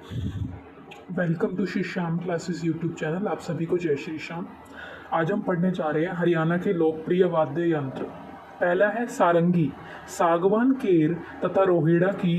Welcome to Shri Shyam classes YouTube channel. आप सभी को जय श्री श्याम। आज हम पढ़ने जा रहे हैं हरियाणा के लोकप्रिय वाद्य यंत्र। पहला है सारंगी। सागवान, केर तथा रोहिड़ा की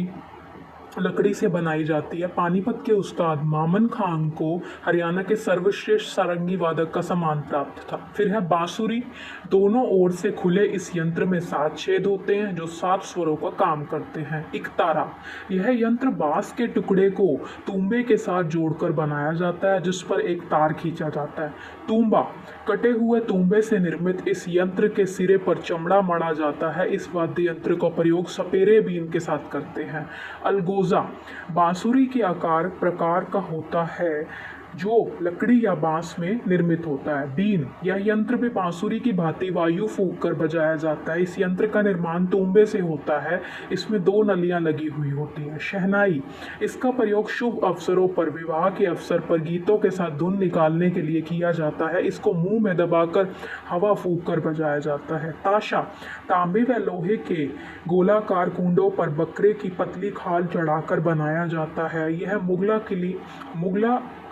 लकड़ी से बनाई जाती है। पानीपत के उस्ताद मामन खान को हरियाणा के सर्वश्रेष्ठ सारंगी वादक का सम्मान प्राप्त था। फिर है बांसुरी। दोनों ओर से खुले इस यंत्र में 7 छेद होते हैं जो 7 स्वरों का काम करते हैं। इकतारा। यह यंत्र बांस के टुकड़े को तूंबे के साथ जोड़कर बनाया जाता है जिस पर एक तार खींचा जाता है। तूंबा। कटे हुए तूंबे से निर्मित इस यंत्र के सिरे पर चमड़ा मढ़ा जाता है। इस वाद्य यंत्र का प्रयोग सपेरे बीन के साथ करते हैं। अलगोजा। बांसुरी के आकार प्रकार का होता है जो लकड़ी या बांस में निर्मित होता है। बीन। यह यंत्र भी बांसुरी की भांति वायु फूंक कर बजाया जाता है। इस यंत्र का निर्माण तूंबे से होता है। इसमें 2 नलियां लगी हुई होती हैं। शहनाई। इसका प्रयोग शुभ अवसरों पर, विवाह के अवसर पर गीतों के साथ धुन निकालने के लिए किया जाता है। इसको मुंह में दबाकर हवा फूंक कर बजाया जाता है। ताशा। तांबे व लोहे के गोलाकार कुंडों पर बकरे की पतली खाल चढ़ाकर बनाया जाता है। यह मुगला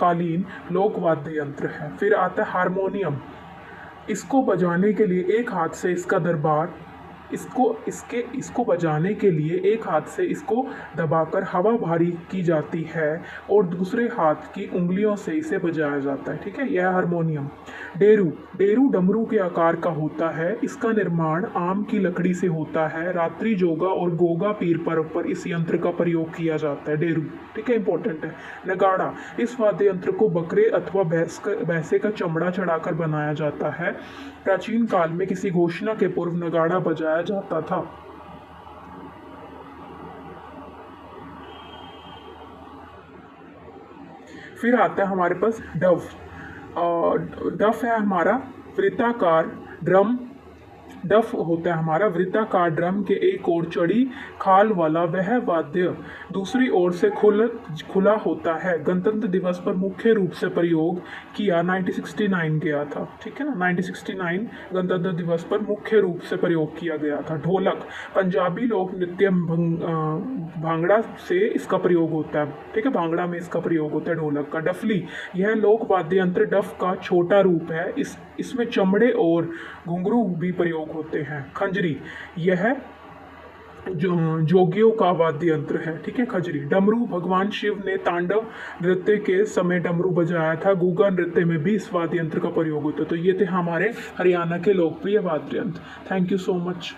कालीन लोक वाद्य यंत्र है। फिर आता है हारमोनियम। इसको बजाने के लिए एक हाथ से इसको बजाने के लिए एक हाथ से इसको दबाकर हवा भारी की जाती है और दूसरे हाथ की उंगलियों से इसे बजाया जाता है। ठीक है, यह हारमोनियम। डेरू। डेरू डमरू के आकार का होता है। इसका निर्माण आम की लकड़ी से होता है। रात्रि जोगा और गोगा पीर पर्व पर इस यंत्र का प्रयोग किया जाता है। डेरू। ठीक है, इंपॉर्टेंट है। नगाड़ा। इस वाद्य यंत्र को बकरे अथवा भैंसे का चमड़ा चढ़ाकर बनाया जाता है। प्राचीन काल में किसी घोषणा के पूर्व नगाड़ा बजाया जाता था। फिर आता है हमारे पास डफ। डफ है हमारा वृत्ताकार ड्रम। डफ होता है हमारा वृत्ताकार ड्रम के एक ओर चढ़ी खाल वाला वह वाद्य दूसरी ओर से खुला होता है। गणतंत्र दिवस पर मुख्य रूप से प्रयोग किया 1969 गया था। ठीक है ना, 1969 गणतंत्र दिवस पर मुख्य रूप से प्रयोग किया गया था। ढोलक। पंजाबी लोक नृत्य भांगड़ा से इसका प्रयोग होता है। ठीक है, भांगड़ा में इसका प्रयोग होता है ढोलक का। डफली। यह लोक वाद्य यंत्र डफ का छोटा रूप है। इसमें चमड़े और घुंघरू भी प्रयोग होते हैं। खंजरी। यह जोगियों का वाद्य यंत्र है। ठीक है, खंजरी। डमरू। भगवान शिव ने तांडव नृत्य के समय डमरू बजाया था। गुगा नृत्य में भी इस वाद्य यंत्र का प्रयोग होता है। तो ये थे हमारे हरियाणा के लोकप्रिय वाद्य यंत्र। Thank you so much.